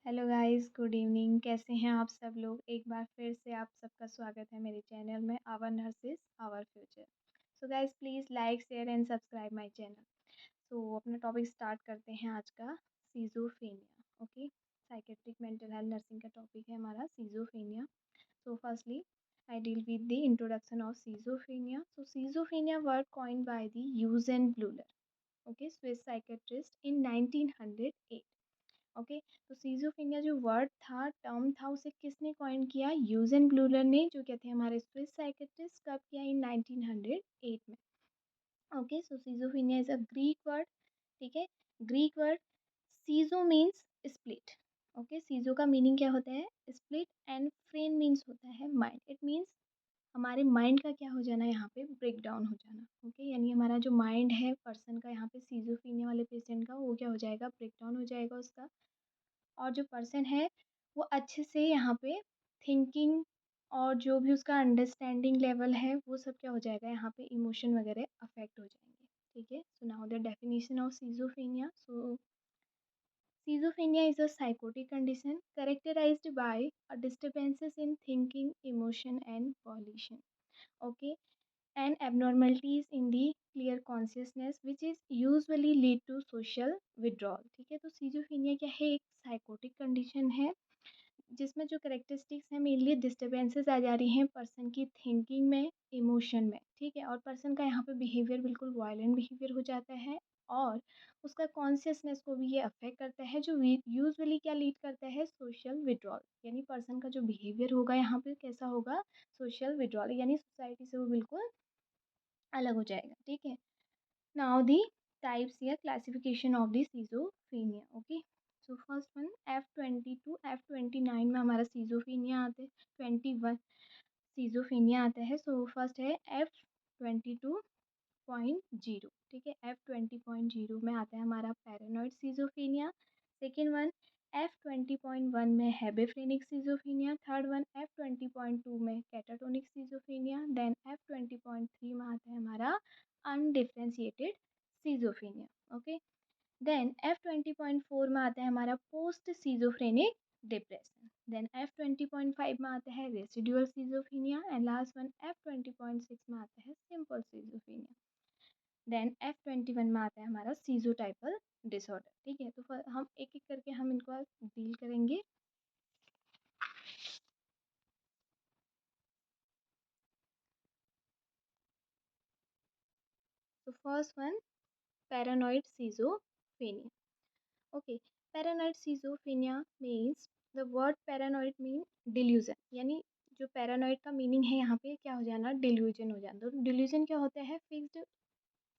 Hello guys, good evening. कैसे हैं आप सब लोग? एक बार फिर से आप सबका स्वागत है मेरे चैनल में our nurses our future. So guys, please like share and subscribe my channel. So अपना टॉपिक स्टार्ट करते हैं आज का, schizophrenia. Okay, psychiatric mental health nursing का टॉपिक है हमारा schizophrenia. So firstly I deal with the introduction of schizophrenia. So schizophrenia word coined by the Eugen Bleuler, okay, Swiss psychiatrist in 1908. Okay, तो schizophrenia जो word था, term था, उसे किसने coin किया? यूजेन ब्लूलर ने, जो क्या थे हमारे स्विस साइकेट्रिस्ट। कब किया? इन 1908 में। Okay, so schizophrenia is a Greek word. ठीक है, ग्रीक वर्ड। सीजो मीन्स स्प्लिट। ओके, सीजो का मीनिंग क्या होता है? स्प्लिट। एंड फ्रेन मीन्स होता है माइंड। इट मीन्स हमारे माइंड का क्या हो जाना, यहाँ पे ब्रेक डाउन हो जाना। ओके, यानी हमारा जो माइंड है पर्सन का, यहाँ पे सीजोफ्रेनिया वाले पेशेंट का, वो क्या हो जाएगा? ब्रेक डाउन हो जाएगा उसका। और जो पर्सन है वो अच्छे से यहाँ पे थिंकिंग और जो भी उसका अंडरस्टैंडिंग लेवल है वो सब क्या हो जाएगा, यहाँ पे इमोशन वगैरह अफेक्ट हो जाएंगे। ठीक है, so now the definition of schizophrenia. So schizophrenia is a psychotic condition characterized by a disturbances in thinking, emotion and volition. Okay, and abnormalities in the clear consciousness which is usually lead to social withdrawal. ठीक है, तो सीजोफीनिया क्या है? एक psychotic condition है जिसमें जो characteristics हैं, मेनली डिस्टर्बेंसेस आ जा रही हैं पर्सन की थिंकिंग में, इमोशन में। ठीक है, और पर्सन का यहाँ पे बिहेवियर बिल्कुल वायलेंट बिहेवियर हो जाता है और उसका कॉन्शियसनेस को भी ये अफेक्ट करता है, जो यूजुअली क्या लीड करता है? Social withdrawal. यानी पर्सन का जो बिहेवियर होगा यहाँ पे कैसा होगा? सोशल विड्रॉल, यानी सोसाइटी से वो बिल्कुल अलग हो जाएगा। ठीक है, नाउ दी टाइप्स या classification of the schizophrenia. Okay, so first one F22 F29 में हमारा सीजोफ्रेनिया आते हैं। 21 सीजोफ्रेनिया आता है। सो फर्स्ट है F22.0। ठीक है, F20.0 में आता है हमारा paranoid schizophrenia. Second one F20.1 में हैबेफ्रेनिक सीजोफ्रेनिया। थर्ड वन F20.2 में कैटाटोनिक सीजोफ्रेनिया। देन F20.3 में आता है हमारा undifferentiated schizophrenia. Okay, then F20.4 में आता है हमारा post schizophrenic depression. Then F20.5 में आता है residual schizophrenia and last one F20.6 में आता है सिंपल सीजोफ्रेनिया। देन F21 में आता है हमारा सीजोटाइपल डिसऑर्डर। ठीक है, तो हम एक एक करके हम इनको डील करेंगे। तो first one, paranoid schizophrenia. Okay, paranoid schizophrenia means, the word paranoid mean delusion. यानी जो पैरानॉइड का मीनिंग है यहाँ पे क्या हो जाना? डिल्यूजन हो जाना। तो डिल्यूजन क्या होता है? Fixed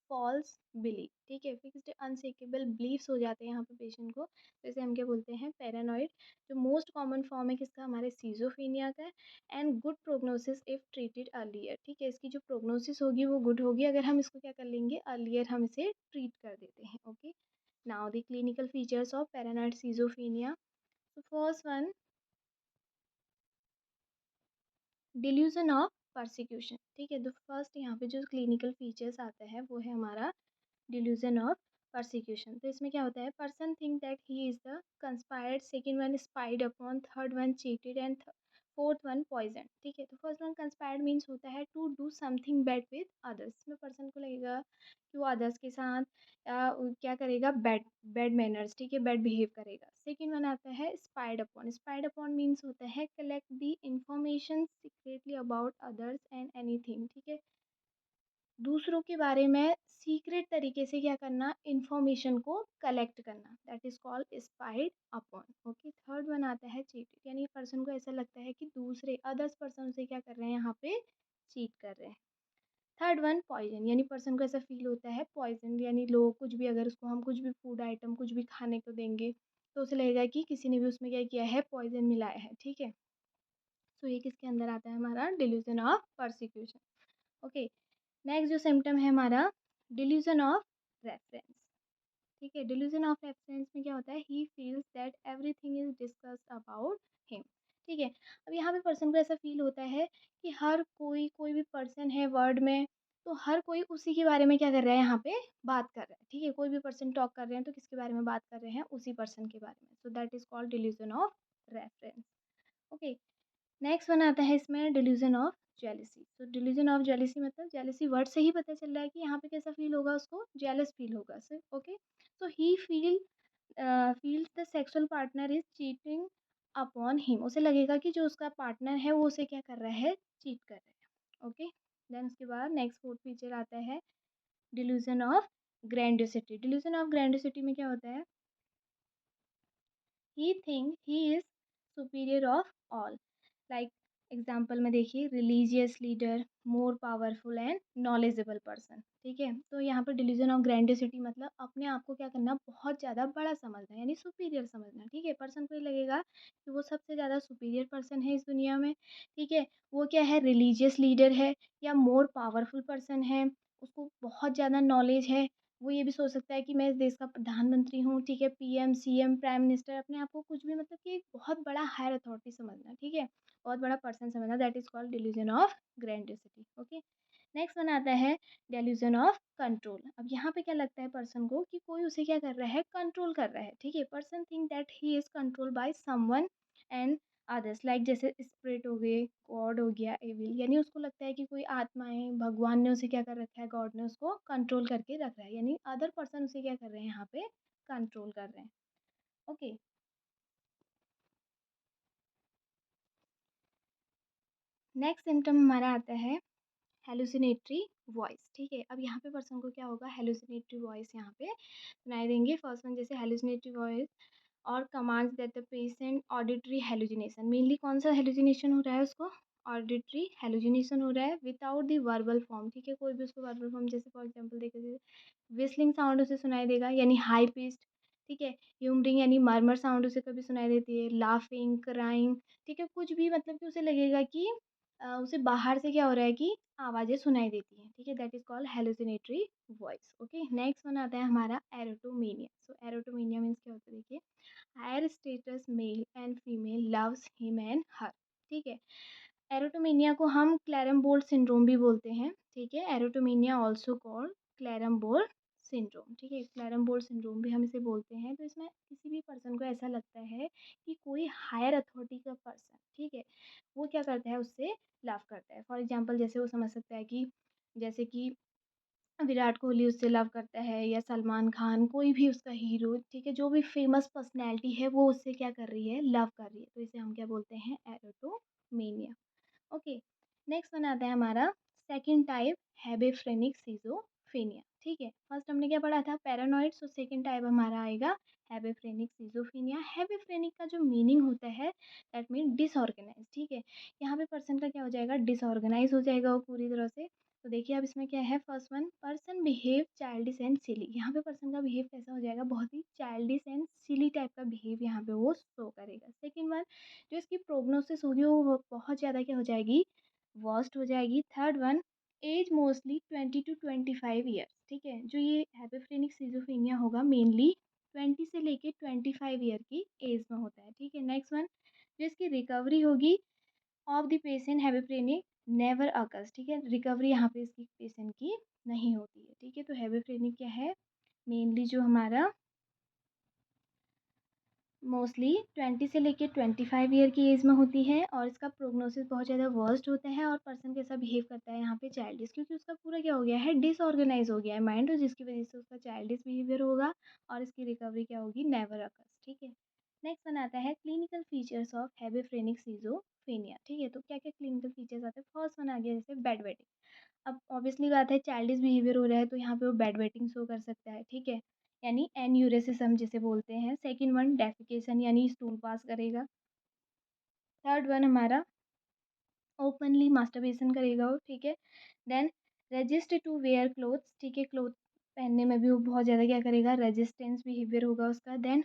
false belief. ठीक है, फिक्स्ड अनशेकेबल बिलीफ्स हो जाते हैं यहाँ पे पेशेंट को, जैसे हम क्या बोलते हैं? पैरानॉइड। जो मोस्ट कॉमन फॉर्म है किसका? हमारे सीजोफ्रेनिया का। And good prognosis if treated earlier. ठीक है, इसकी जो प्रोग्नोसिस होगी वो गुड होगी अगर हम इसको क्या कर लेंगे? अर्लियर हम इसे ट्रीट कर देते हैं। Okay, now the clinical features of paranoid schizophrenia. So first one, delusion of persecution। ठीक है, तो फर्स्ट यहाँ पे जो क्लिनिकल फीचर्स आता है वो है हमारा डिल्यूजन ऑफ परसिक्यूशन। तो इसमें क्या होता है? Person think that he is the conspired, second one spied upon, third one cheated and fourth one poison. ठीक है, तो फर्स्ट वन कंस्पायर्ड मीन्स होता है to do something bad with others. इसमें पर्सन को लगेगा कि वो अदर्स के साथ क्या करेगा? Bad bad manners. ठीक है, बैड बिहेव करेगा। सेकेंड वन आता है spied upon. Spied upon means होता है collect the information secretly about others and anything. ठीक है, दूसरों के बारे में सीक्रेट तरीके से क्या करना? इंफॉर्मेशन को कलेक्ट करना, that is called spied upon. Okay, third one आता है चीटेड। यानी पर्सन को ऐसा लगता है कि दूसरे अदर्स पर्सन से क्या कर रहे हैं? यहाँ पे चीट कर रहे हैं। Third one poison. यानी पर्सन को ऐसा फील होता है पॉइजन, यानी लोग कुछ भी, अगर उसको हम कुछ भी फूड आइटम कुछ भी खाने को देंगे तो उसे लगेगा कि किसी ने भी उसमें क्या किया है? पॉइजन मिलाया है। ठीक है, सो ये किसके अंदर आता है? हमारा delusion of persecution. Okay, next जो सिम्टम है हमारा डिल्यूजन ऑफ रेफरेंस। ठीक है, डिल्यूजन ऑफ रेफरेंस में क्या होता है? He feels that everything is discussed about him. ठीक है, अब यहाँ पे पर्सन को ऐसा फील होता है कि हर कोई, कोई भी पर्सन है वर्ल्ड में, तो हर कोई उसी के बारे में क्या कर रहा है यहाँ पे बात कर रहा है, ठीक है? कोई भी पर्सन टॉक कर रहे हैं तो किसके बारे में बात कर रहे हैं? उसी पर्सन के बारे में। So that is called delusion of reference. Okay, next one आता है इसमें डिल्यूज़न ऑफ जेलसी। तो डिल्यूज़न ऑफ जेलसी मतलब जेलसी वर्ड से ही पता चल रहा है कि यहाँ पे कैसा फ़ील होगा उसको? जेलस फ़ील होगा सिर्फ़, okay? So he feels the sexual partner is cheating upon him. उसे लगेगा कि जो उसका पार्टनर है वो उसे क्या कर रहा है? चीट कर रहा है, ओके? देन उसके बाद नेक्स्ट फोर्थ फीचर आता है delusion of grandiosity. Delusion of grandiosity में क्या होता है? He think he is superior of all. Like example में देखिए, religious leader, more powerful and knowledgeable person, ठीक है? तो यहाँ पर डिल्यूजन ऑफ ग्रैंडियोसिटी मतलब अपने आप को क्या करना? बहुत ज़्यादा बड़ा समझना, यानी सुपीरियर समझना, ठीक है? पर्सन को ये लगेगा कि वो सबसे ज़्यादा सुपीरियर पर्सन है इस दुनिया में, ठीक है? वो क्या है? रिलीजियस लीडर है या मोर पावरफुल पर्सन है, उसको बहुत ज़्यादा नॉलेज है। वो ये भी सोच सकता है कि मैं इस देश का प्रधानमंत्री हूँ, ठीक है? पीएम, सीएम, प्राइम मिनिस्टर, अपने आप को कुछ भी मतलब कि एक बहुत बड़ा हायर अथॉरिटी समझना, ठीक है? बहुत बड़ा पर्सन समझना, that is called delusion of grandiosity, okay? Next one आता है डेल्यूजन ऑफ कंट्रोल। अब यहाँ पे क्या लगता है पर्सन को कि कोई उसे क्या कर रहा है? कंट्रोल कर रहा है, ठीक है? Person think that he is control by someone and others, like जैसे स्पिरिट हो गए, गॉड हो गया, एविल, यानी उसको लगता है कि कोई आत्माएँ, भगवान ने उसे क्या कर रखा है? गॉड ने उसको कंट्रोल करके रख रहा है, यानी अदर पर्सन उसे क्या कर रहे हैं यहाँ पे? कंट्रोल कर रहे हैं, ओके? नेक्स्ट सिम्पटम हमारा आता है हेलुसिनेटरी वॉइस, ठीक है? अब यहाँ पे पर्सन को क्या होगा? हेलुसिनेटरी वॉइस यहाँ पे सुनाई देंगे। फर्स्ट वन जैसे हेलुसिनेटरी वॉइस और commands that the patient auditory hallucination. Mainly कौन सा हेलुसिनेशन हो रहा है उसको? ऑडिटरी हेलुसिनेशन हो रहा है विदाउट द वर्बल फॉर्म, ठीक है? कोई भी उसको वर्बल फॉर्म, जैसे फॉर एग्जांपल देखिए व्हिstलिंग साउंड उसे सुनाई देगा, यानी हाई पिच्ड, ठीक है? ह्यूमरिंग यानी मरमर साउंड उसे कभी सुनाई देती है, लाफिंग, क्राइंग, ठीक है? कुछ भी मतलब कि उसे लगेगा कि उसे बाहर से क्या हो रहा है कि आवाज़ें सुनाई देती हैं, ठीक है? That is called hallucinatory voice, okay? Next one आता है हमारा एरोटोमेनिया। सो एरोटोमेनिया मीन्स क्या होता है? देखिए, higher status male and female loves him and her, ठीक है? एरोटोमेनिया को हम क्लैरमबोल्ड सिंड्रोम भी बोलते हैं, ठीक है? एरोटोमेनिया ऑल्सो कॉल्ड क्लैरमबोल्ड सिंड्रोम, ठीक है? क्लैरमबोल्ड सिंड्रोम भी हम इसे बोलते हैं। तो इसमें किसी भी पर्सन को ऐसा लगता है कि कोई हायर अथॉरिटी का पर्सन, ठीक है? वो क्या करता है? उससे लव करता है। फॉर एग्जांपल जैसे वो समझ सकता है कि जैसे कि विराट कोहली उससे लव करता है या सलमान खान, कोई भी उसका हीरो, ठीक है? जो भी फेमस पर्सनैलिटी है वो उससे क्या कर रही है? लव कर रही है। तो इसे हम क्या बोलते हैं? एरोटोमेनिया, ओके? नेक्स्ट वन आता है हमारा सेकंड टाइप, हेबेफ्रेनिक सिजोफ्रेनिया, ठीक है? फर्स्ट हमने क्या पढ़ा था? पैरानॉइड। सो सेकंड टाइप हमारा आएगा हेबेफ्रेनिक सिजोफ्रेनिया। हेबेफ्रेनिक का जो मीनिंग होता है दैट मीन डिसऑर्गेनाइज, ठीक है? यहाँ पे पर्सन का क्या हो जाएगा? डिसऑर्गेनाइज हो जाएगा वो पूरी तरह से। तो देखिए अब इसमें क्या है? First one, person behave childish and silly. यहाँ पे पर्सन का बिहेव कैसा हो जाएगा? बहुत ही चाइल्डिश एंड सिली टाइप का बिहेव यहाँ पे वो शो करेगा। सेकेंड वन, जो इसकी प्रोग्नोसिस होगी वो बहुत ज़्यादा क्या हो जाएगी? वर्स्ट हो जाएगी। Third one, age mostly 20 to 25 years, ठीक है? जो ये हेपेफ्रेनिक सिजोफ्रेनिया होगा मेनली 20 से लेके 25 ईयर की एज में होता है, ठीक है? नेक्स्ट वन, जो इसकी रिकवरी होगी of the patient hebephrenic never occurs, ठीक है? रिकवरी यहाँ पे इसकी पेशेंट की नहीं होती है, ठीक है? तो हेपेफ्रेनिक क्या है? मेनली जो हमारा मोस्टली 20 से लेके 25 ईयर की एज में होती है और इसका प्रोग्नोसिस बहुत ज़्यादा वर्स्ट होता है और पर्सन कैसा बिहेव करता है यहाँ पे? चाइल्डिश, क्योंकि उसका पूरा क्या हो गया है? डिसऑर्गेनाइज हो गया है माइंड, तो जिसकी वजह से उसका चाइल्डिश बिहेवियर होगा और इसकी रिकवरी क्या होगी? नेवर अकर्स, ठीक है? नेक्स्ट वन आता है क्लिनिकल फीचर्स ऑफ हेबेफ्रेनिक सिजोफ्रेनिया, ठीक है? तो क्या क्या क्लिनिकल फीचर्स आते हैं? फर्स्ट वन आ गया जैसे बेड वेटिंग। अब ऑब्वियसली बात है चाइल्डिश बिहेवियर हो रहा है तो यहाँ पे वो बेड वेटिंग शो कर सकता है, ठीक है? यानी एन्यूरेसिस जिसे बोलते हैं। सेकंड वन डेफिकेशन यानी स्टूल पास करेगा। थर्ड वन हमारा ओपनली मास्टरबेशन करेगा वो, ठीक है? Then resist to wear clothes, ठीक है? क्लोथ पहनने में भी वो बहुत ज़्यादा क्या करेगा? रेजिस्टेंस बिहेवियर होगा उसका। देन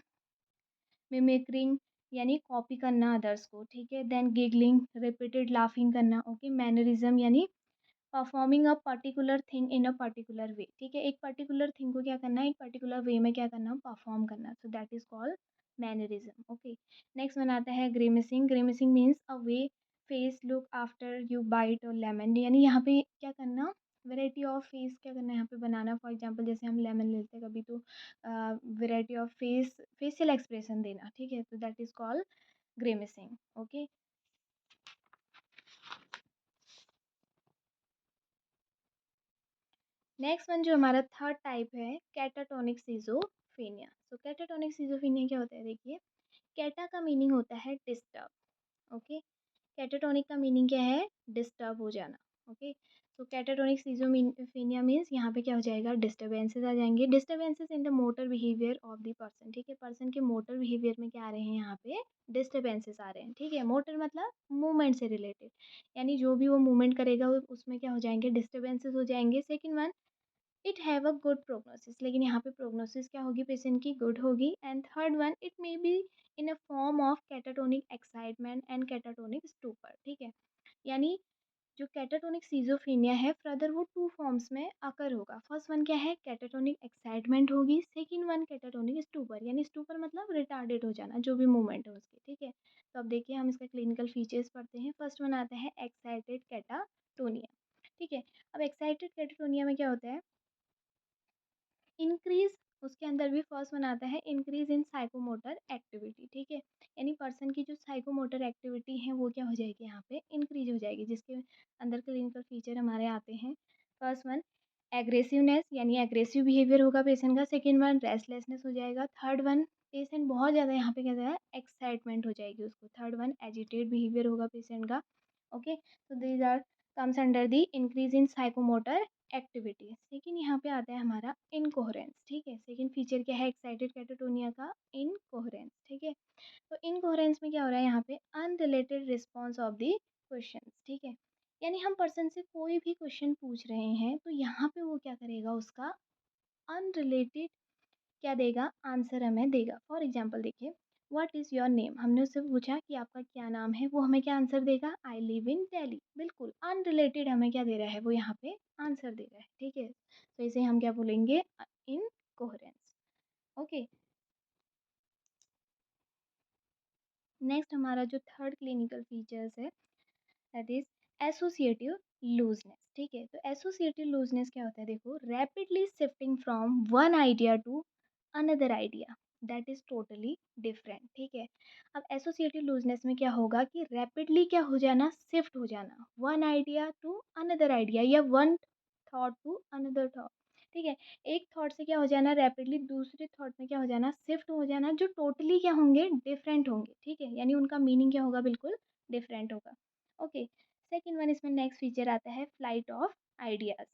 मिमिक्रिंग यानी कॉपी करना अदर्स को, ठीक है? देन गिगलिंग रिपीटेड लाफिंग करना, ओके? मैनरिज्म यानी performing a particular thing in a particular way, ठीक है? एक पर्टिकुलर थिंग को क्या करना है? एक पर्टिकुलर वे में क्या करना? परफॉर्म करना। So that is called mannerism, okay? Next one आता है grimacing. Grimacing means a way face look after you bite और लेमन, यानी यहाँ पे क्या करना? वैरायटी ऑफ फेस क्या करना है यहाँ पे बनाना। फॉर एग्जांपल जैसे हम लेमन लेते हैं कभी, तो वैरायटी ऑफ फेशियल एक्सप्रेशन देना, ठीक है, तो that is called grimacing. Okay, next one जो हमारा थर्ड टाइप है, catatonic schizophrenia. So catatonic schizophrenia क्या होता है, देखिए, कैटा का मीनिंग होता है डिस्टर्ब। ओके, कैटाटोनिक का मीनिंग क्या है, डिस्टर्ब हो जाना। ओके, तो कैटाटोनिक सीजोफेनिया मीन्स यहाँ पे क्या हो जाएगा, डिस्टर्बेंसेस आ जाएंगे, disturbances in the motor behaviour of the person. ठीक है, पर्सन के मोटर बिहेवियर में क्या आ रहे हैं, यहाँ पे डिस्टर्बेंसेस आ रहे हैं। ठीक है, मोटर मतलब मूवमेंट से रिलेटेड, यानी जो भी वो मूवमेंट करेगा उसमें क्या हो जाएंगे, डिस्टर्बेंसेस हो जाएंगे। Second one, it have a good prognosis, लेकिन यहाँ पे प्रोग्नोसिस क्या होगी, पेशेंट की गुड होगी। And third one, it may be in a form of catatonic excitement and catatonic stupor. ठीक है, यानी जो कैटाटोनिक सीजोफ्रेनिया है फर्दर वो टू फॉर्म्स में अकर होगा। फर्स्ट वन क्या है, कैटाटोनिक एक्साइटमेंट होगी। सेकंड वन कैटाटोनिक स्टूपर, यानी स्टूपर मतलब रिटार्डेड हो जाना, जो भी मूवमेंट है उसकी। ठीक है, तो अब देखिए हम इसका क्लिनिकल फीचर्स पढ़ते हैं। फर्स्ट वन आता है एक्साइटेड कैटाटोनिया। ठीक है, अब एक्साइटेड कैटाटोनिया में क्या होता है, इंक्रीज, उसके अंदर भी फर्स्ट वन आता है इंक्रीज इन साइकोमोटर एक्टिविटी। ठीक है, यानी पर्सन की जो साइकोमोटर एक्टिविटी है वो क्या हो जाएगी, यहाँ पे इंक्रीज हो जाएगी, जिसके अंदर क्लिनिकल फीचर हमारे आते हैं। फर्स्ट वन एग्रेसिवनेस, यानी एग्रेसिव बिहेवियर होगा पेशेंट का। सेकेंड वन रेस्टलेसनेस हो जाएगा। थर्ड वन पेशेंट बहुत ज़्यादा यहाँ पे क्या है, एक्साइटमेंट हो जाएगी उसको। थर्ड वन एजिटेड बिहेवियर होगा पेशेंट का। ओके, तो these are comes under the increase in psychomotor activity. लेकिन यहाँ पे आता है हमारा इनकोहरेंस। ठीक है, सेकंड फीचर क्या है एक्साइटेड कैटाटोनिया का, इनकोहरेंस। ठीक है, तो इनकोहरेंस में क्या हो रहा है, यहाँ पे unrelated response of the question. ठीक है, यानी हम पर्सन से कोई भी क्वेश्चन पूछ रहे हैं तो यहाँ पे वो क्या करेगा, उसका अनरिलेटेड क्या देगा, आंसर हमें देगा। फॉर एग्जाम्पल देखिए, व्हाट इज़ योर नेम, हमने उससे पूछा कि आपका क्या नाम है, वो हमें क्या आंसर देगा, आई लिव इन दिल्ली। बिल्कुल अनरिलेटेड हमें क्या दे रहा है, वो यहाँ पे आंसर दे रहा है। ठीक है, तो इसे हम क्या बोलेंगे, इन कोहरेंस। ओके, नेक्स्ट हमारा जो थर्ड क्लिनिकल फीचर्स है दैट इज एसोसिएटिव लूजनेस। ठीक है, तो एसोसिएटिव लूजनेस क्या होता है, देखो, rapidly shifting from one idea to another idea that is totally different. ठीक है, अब एसोसिएटिव लूजनेस में क्या होगा कि रैपिडली क्या हो जाना, शिफ्ट हो जाना, one idea to another idea या one thought to another thought. ठीक है, एक थॉट से क्या हो जाना, रैपिडली दूसरे थॉट में क्या हो जाना, शिफ्ट हो जाना, जो टोटली क्या होंगे, डिफरेंट होंगे। ठीक है, यानी उनका मीनिंग क्या होगा, बिल्कुल डिफरेंट होगा। ओके, सेकेंड वन, इसमें नेक्स्ट फीचर आता है फ्लाइट ऑफ आइडियाज।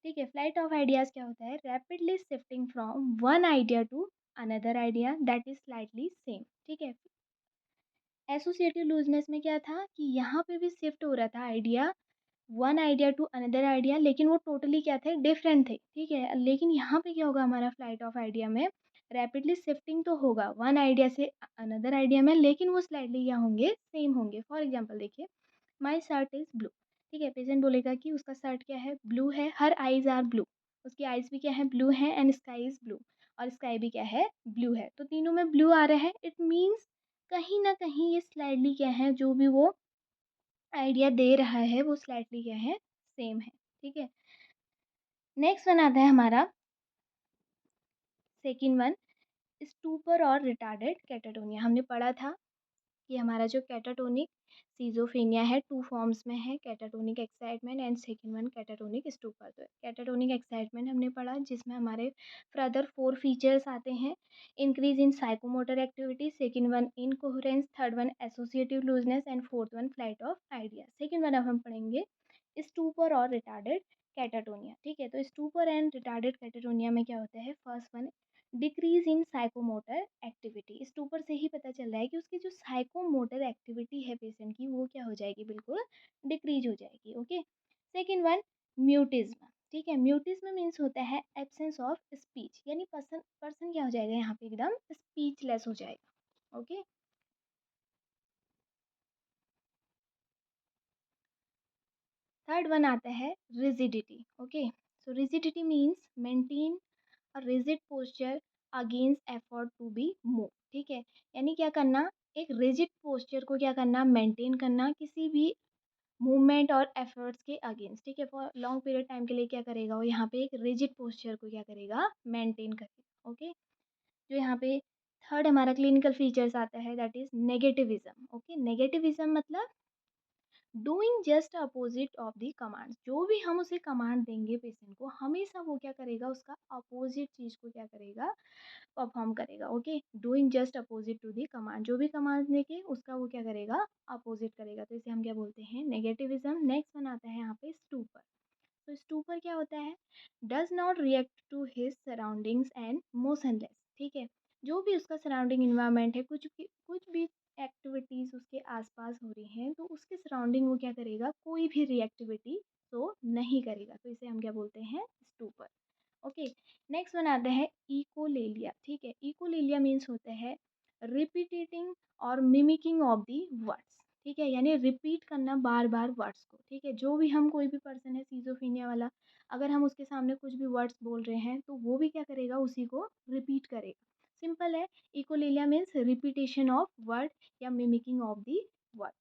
ठीक है, फ्लाइट ऑफ आइडियाज क्या होता है, rapidly shifting from one idea to another idea that is slightly same. ठीक है, एसोसिएटिव लूजनेस में क्या था कि यहाँ पे भी शिफ्ट हो रहा था idea, one idea to another idea, लेकिन वो टोटली क्या थे, डिफरेंट थे। ठीक है, लेकिन यहाँ पे क्या होगा हमारा फ्लाइट ऑफ आइडिया में, रैपिडली शिफ्टिंग तो होगा वन आइडिया से अनदर आइडिया में, लेकिन वो स्लाइटली क्या होंगे, सेम होंगे। फॉर एग्जाम्पल देखिए, माई शर्ट इज़ ब्लू। ठीक है, पेशेंट बोलेगा कि उसका शर्ट क्या है, ब्लू है, हर आईज आर ब्लू, उसकी आईज भी क्या है, ब्लू है, एंड स्काई इज ब्लू, और स्काई भी क्या है, ब्लू है, तो तीनों में ब्लू आ रहा है। इट मीन्स कहीं ना कहीं ये स्लाइडली क्या है, जो भी वो आइडिया दे रहा है वो स्लाइटली क्या है, सेम है। ठीक है, नेक्स्ट वन आता है हमारा सेकेंड वन, स्टूपर और रिटार्डेड कैटाटोनिया। हमने पढ़ा था कि हमारा जो कैटाटोनिक सीजोफ्रेनिया है टू फॉर्म्स में है, catatonic excitement and second one catatonic stupor. तो कैटाटोनिक एक्साइटमेंट हमने पढ़ा जिसमें हमारे फर्दर फोर फीचर्स आते हैं, increase in psychomotor activity, second one incoherence, third one associative looseness, and fourth one flight of idea. Second one अब हम पढ़ेंगे स्टूपर और रिटार्डेड कैटाटोनिया। ठीक है, तो स्टूपर एंड रिटार्डेड कैटाटोनिया में क्या होता है, first one decrease in psychomotor activity. Stupor से ही पता चल रहा है कि उसकी जो साइकोमोटर एक्टिविटी है पेशेंट की वो क्या हो जाएगी, बिल्कुल डिक्रीज हो जाएगी। Okay, second one mutism. ठीक है, म्यूटिज्म मीन्स होता है एब्सेंस ऑफ स्पीच, यानी पर्सन पर्सन क्या हो जाएगा, यहाँ पे एकदम स्पीचलेस हो जाएगा। ओके, थर्ड वन आता है rigidity. Okay, so rigidity means maintain a rigid posture against effort to be move. ठीक है, यानी क्या करना, एक रिजिड पोस्चर को क्या करना, मेंटेन करना, किसी भी मूवमेंट और एफर्ट्स के अगेंस्ट, ठीक है। फॉर लॉन्ग पीरियड टाइम के लिए क्या करेगा वो, यहाँ पे एक रिजिड पोस्चर को क्या करेगा, मेंटेन करेगा, ओके। जो यहाँ पे थर्ड हमारा क्लिनिकल फीचर्स आता है that is negativism, okay. Negativism मतलब doing just opposite of the command, जो भी हम उसे कमांड देंगे पेशेंट को, हमेशा वो क्या करेगा, उसका अपोजिट चीज को क्या करेगा, परफॉर्म करेगा, okay. Doing just opposite to the command, जो भी कमांड देके उसका वो क्या करेगा, अपोजिट करेगा, तो इसे हम क्या बोलते हैं, नेगेटिविज्म। नेक्स्ट वन आता है यहाँ पे स्टूपर। तो स्टूपर क्या होता है, does not react to his surroundings and motionless, ठीक है। जो भी उसका सराउंडिंग इन्वायरमेंट है, कुछ भी एक्टिविटीज उसके आसपास हो रही हैं, तो उसके सराउंडिंग वो क्या करेगा, कोई भी रिएक्टिविटी तो नहीं करेगा, तो इसे हम क्या बोलते हैं, स्टूपर, ओके। नेक्स्ट वन आता है इकोलेलिया, ठीक है। इकोलेलिया मीन्स होता है रिपीटिंग और मिमिकिंग ऑफ दी वर्ड्स, ठीक है, यानी रिपीट करना बार बार वर्ड्स को, ठीक है। जो भी हम, कोई भी पर्सन है सीजोफीनिया वाला, अगर हम उसके सामने कुछ भी वर्ड्स बोल रहे हैं तो वो भी क्या करेगा, उसी को रिपीट करेगा, सिंपल है। Echolalia means repetition of word या mimicking of the word,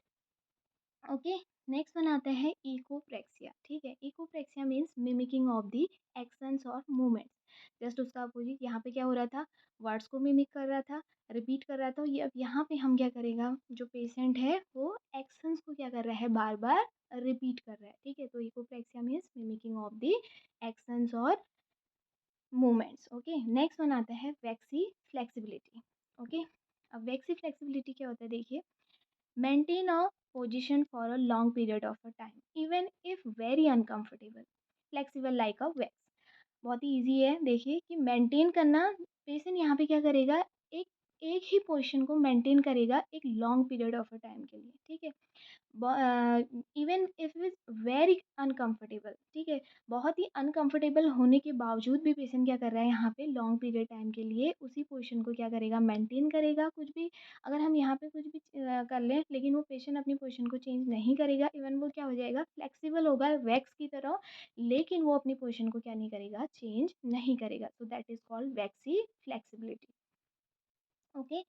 okay. Next one आता है इकोप्रेक्सिया, ठीक है। Echopraxia means mimicking of the actions और मूवमेंट्स, जस्ट उसका अपोजिट। यहाँ पे क्या हो रहा था, वर्ड्स को मिमिक कर रहा था, रिपीट कर रहा था, ये अब यहाँ पे हम क्या करेगा, जो पेशेंट है वो एक्शंस को क्या कर रहा है, बार बार रिपीट कर रहा है, ठीक है। तो echopraxia means mimicking of the actions और मूवमेंट्स, ओके। नेक्स्ट वन आता है वैक्सी फ्लेक्सिबिलिटी, ओके। अब वैक्सी फ्लेक्सिबिलिटी क्या होता है, देखिए, maintain a position for a long period of a time even if very uncomfortable, flexible like a wax। बहुत ही easy है, देखिए कि मेंटेन करना, पेशेंट यहाँ पे क्या करेगा, एक एक ही पोजीशन को मेंटेन करेगा एक long period of a time के लिए, ठीक है। Even if is very uncomfortable, ठीक है। बहुत ही अनकंफर्टेबल होने के बावजूद भी पेशेंट क्या कर रहा है, यहाँ पे लॉन्ग पीरियड टाइम के लिए उसी पोजीशन को क्या करेगा, मेंटेन करेगा। कुछ भी अगर हम यहाँ पे कुछ भी कर लें, लेकिन वो पेशेंट अपनी पोजीशन को चेंज नहीं करेगा, इवन वो क्या हो जाएगा, फ्लेक्सिबल होगा वैक्स की तरह, लेकिन वो अपनी पोजीशन को क्या नहीं करेगा, चेंज नहीं करेगा, तो that is called waxy flexibility, okay.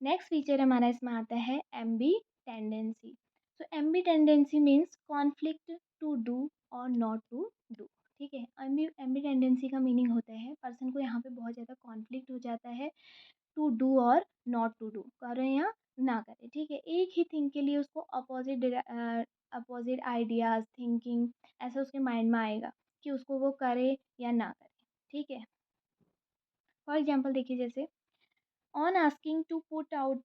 Next feature हमारा इसमें आता है ambitendency. So ambitendency means conflict to do और नॉट टू डू, ठीक है। एम्बी एम्बी टेंडेंसी का मीनिंग होता है पर्सन को यहाँ पे बहुत ज़्यादा कॉन्फ्लिक्ट हो जाता है, टू डू और नॉट टू डू, करें या ना करें, ठीक है। एक ही थिंग के लिए उसको अपोजिट आइडियाज थिंकिंग ऐसा उसके माइंड में आएगा कि उसको वो करे या ना करे, ठीक है। फॉर एग्जाम्पल देखिए, जैसे on asking to put out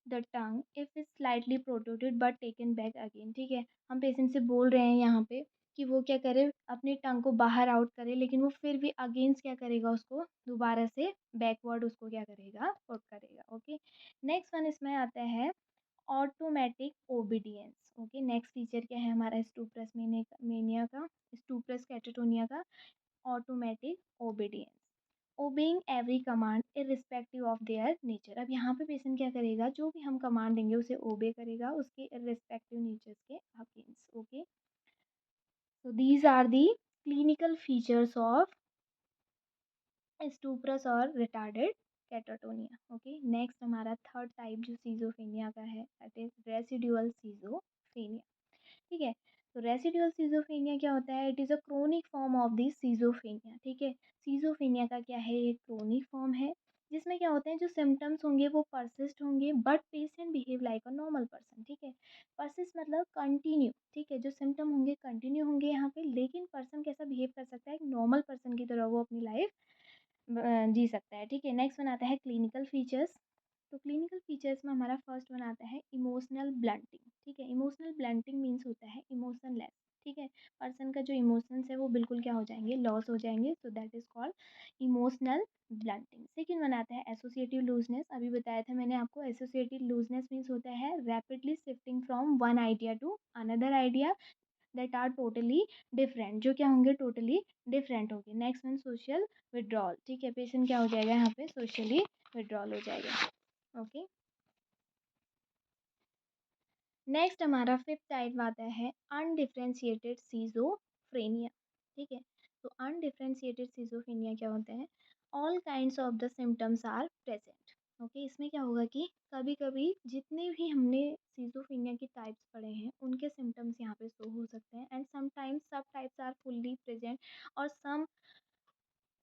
the tongue if is slightly protruded but taken back again, ठीक है। हम पेशेंट से बोल रहे हैं यहाँ पे कि वो क्या करे, अपनी टंग को बाहर आउट करे, लेकिन वो फिर भी अगेंस्ट क्या करेगा, उसको दोबारा से बैकवर्ड उसको क्या करेगा, पुट करेगा, ओके। नेक्स्ट वन इसमें आता है automatic obedience, okay. Next feature क्या है हमारा स्टूप्रस मेनिया का, स्टूप्रस कैटाटोनिया का, automatic obedience, obeying every command irrespective of their nature. अब यहाँ पे पेशेंट क्या करेगा, जो भी हम कमांड देंगे उसे ओबे करेगा उसके इर्रिस्पेक्टिव नेचर्स के against, okay. So these are the clinical features of स्टूप्रस और रिटार्डेड कैटाटोनिया, ओके। नेक्स्ट हमारा थर्ड टाइप जो सीजोफेनिया का है दैट इज रेसिडुअल सीजोफेनिया, ठीक है। तो रेसिडुअल सीजोफेनिया क्या होता है, it is a chronic form of the schizophrenia, ठीक है। सीजोफेनिया का क्या है, एक क्रोनिक फॉर्म है जिसमें क्या होते हैं, जो सिम्टम्स होंगे वो परसिस्ट होंगे but patient behave like a normal person, ठीक है। परसिस्ट मतलब कंटिन्यू, ठीक है। जो सिम्टम होंगे कंटिन्यू होंगे यहाँ पे, लेकिन पर्सन कैसा बिहेव कर सकता है, एक नॉर्मल पर्सन की तरह वो अपनी लाइफ जी सकता है, ठीक है। नेक्स्ट वन आता है क्लिनिकल फीचर्स। तो क्लिनिकल फीचर्स में हमारा फर्स्ट वन आता है इमोशनल ब्लंटिंग, ठीक है। इमोशनल ब्लंटिंग मीन्स होता है इमोशनलेस, ठीक है। पर्सन का जो इमोशंस है वो बिल्कुल क्या हो जाएंगे, लॉस हो जाएंगे, सो that is called emotional blunting. Second one आता है एसोसिएटिव लूजनेस, अभी बताया था मैंने आपको, एसोसिएटिव लूजनेस मीन्स होता है rapidly shifting from one idea to another idea that are totally different, जो क्या होंगे, टोटली डिफरेंट होंगे। नेक्स्ट वन सोशल विड्रॉल, ठीक है। पेशेंट क्या हो जाएगा यहाँ पे, सोशली विड्रॉल हो जाएगा, ओके। नेक्स्ट हमारा फिफ्थ टाइप आता है अनडिफरेंशिएटेड सीजोफ्रेनिया, ठीक है। तो अनडिफरेंशिएटेड सीजोफ्रेनिया क्या होता है, all kinds of the symptoms are present, okay, इसमें क्या होगा कि कभी-कभी जितने भी हमने सिज़ोफ्रेनिया के टाइप्स पढ़े हैं, उनके सिम्पटम्स यहाँ पे शो हो सकते हैं and sometimes sub types are fully present और some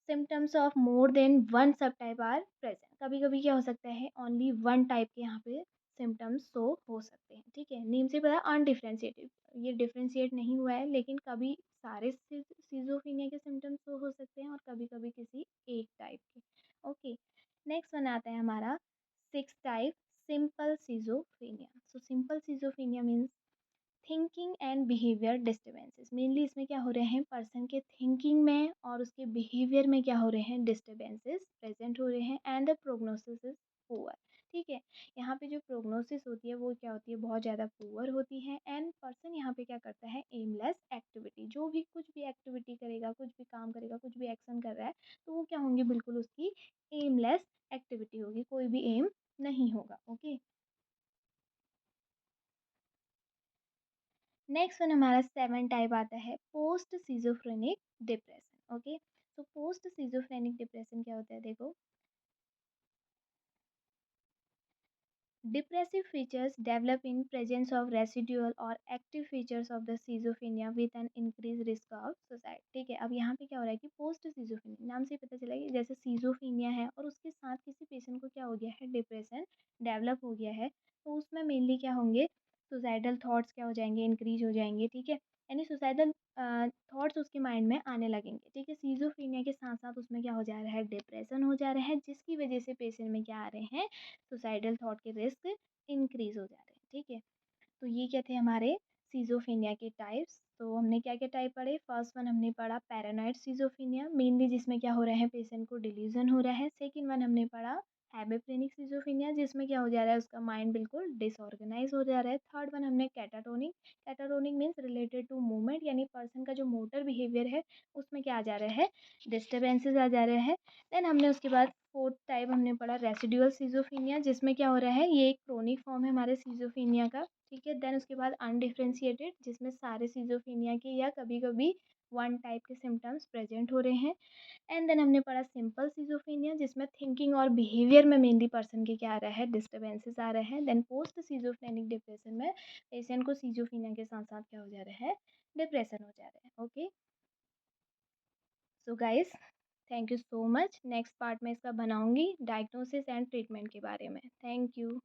symptoms of more than one sub type are present. कभी कभी क्या हो सकता है ओनली वन टाइप के यहाँ पे सिम्टम्स शो हो सकते हैं। ठीक है, नेम से पता अनडिफ्रेंशिएटेड, ये डिफ्रेंशिएट नहीं हुआ है, लेकिन कभी सारे सीजोफीनिया के सिम्टम्स शो हो सकते हैं और कभी कभी किसी एक टाइप के। ओके, नेक्स्ट वन आता है हमारा six type, simple schizophrenia. So simple schizophrenia means thinking and behaviour disturbances. Mainly इसमें क्या हो रहे हैं, पर्सन के थिंकिंग में और उसके बिहेवियर में क्या हो रहे हैं, डिस्टर्बेंसेस प्रेजेंट हो रहे हैं and the prognosis is poor. ठीक है, यहाँ पे जो प्रोग्नोसिस होती है वो क्या होती है, बहुत ज़्यादा पुअर होती है एंड पर्सन यहाँ पे क्या करता है, एमलेस एक्टिविटी, जो भी कुछ भी एक्टिविटी करेगा, कुछ भी काम करेगा, कुछ भी एक्शन कर रहा है, तो वो क्या होंगे, बिल्कुल उसकी एमलेस एक्टिविटी होगी, कोई भी एम नहीं होगा। ओके, नेक्स्ट वन हमारा सेवन टाइप आता है पोस्ट सीजोफ्रेनिक डिप्रेशन। ओके, तो पोस्ट सीजोफ्रेनिक डिप्रेशन क्या होता है, देखो, depressive features develop in presence of residual or active features of the schizophrenia with an increased risk of suicide। ठीक है, अब यहाँ पे क्या हो रहा है कि पोस्ट सीजोफ्रेनिक नाम से ही पता चला कि जैसे सीजोफ्रेनिया है और उसके साथ किसी पेशेंट को क्या हो गया है, डिप्रेशन डेवलप हो गया है, तो उसमें मेनली क्या होंगे, सुसाइडल थॉट्स क्या हो जाएंगे, इंक्रीज हो जाएंगे। ठीक है, यानी सुसाइडल थॉट्स उसके माइंड में आने लगेंगे। ठीक है, सीजोफ्रेनिया के साथ साथ उसमें क्या हो जा रहा है, डिप्रेशन हो जा रहा है, जिसकी वजह से पेशेंट में क्या आ रहे हैं, सुसाइडल थॉट के रिस्क इंक्रीज हो जा रहे हैं। ठीक है, तो ये क्या थे हमारे सीजोफेनिया के टाइप्स। तो हमने क्या क्या टाइप पढ़े, फर्स्ट वन हमने पढ़ा पैरानॉइड सीजोफेनिया, मेनली जिसमें क्या हो रहा है, पेशेंट को डिल्यूजन हो रहा है। सेकंड वन हमने पढ़ा हैमिफ्रेनिक सीजोफेनिया, जिसमें क्या हो जा रहा है, उसका माइंड बिल्कुल डिसऑर्गेनाइज हो जा रहा है। थर्ड वन हमने catatonic, catatonic means related to movement, यानी पर्सन का जो मोटर बिहेवियर है उसमें क्या आ जा रहा है, डिस्टर्बेंसेस आ जा रहे हैं। देन हमने उसके बाद फोर्थ टाइप हमने पढ़ा रेसिडुअल सीजोफेनिया, जिसमें क्या हो रहा है, ये एक क्रोनिक फॉर्म है हमारे सीजोफेनिया का। ठीक है, देन उसके बाद अनडिफ्रेंशिएटेड, जिसमें सारे सीजोफेनिया के या कभी कभी वन टाइप के सिम्टम्स प्रेजेंट हो रहे हैं। एंड देन हमने पढ़ा सिंपल सीजोफेनिया, जिसमें थिंकिंग और बिहेवियर में मेनली पर्सन के क्या आ रहा है, डिस्टर्बेंसेस आ रहे हैं। देन पोस्ट सीजोफ्रेनिक डिप्रेशन में पेशेंट को सीजोफेनिया के साथ साथ क्या हो जा रहा है, डिप्रेशन हो जा रहा है। Okay, so guys, thank you so much. Next part में इसका बनाऊंगी डायग्नोसिस एंड ट्रीटमेंट के बारे में। Thank you.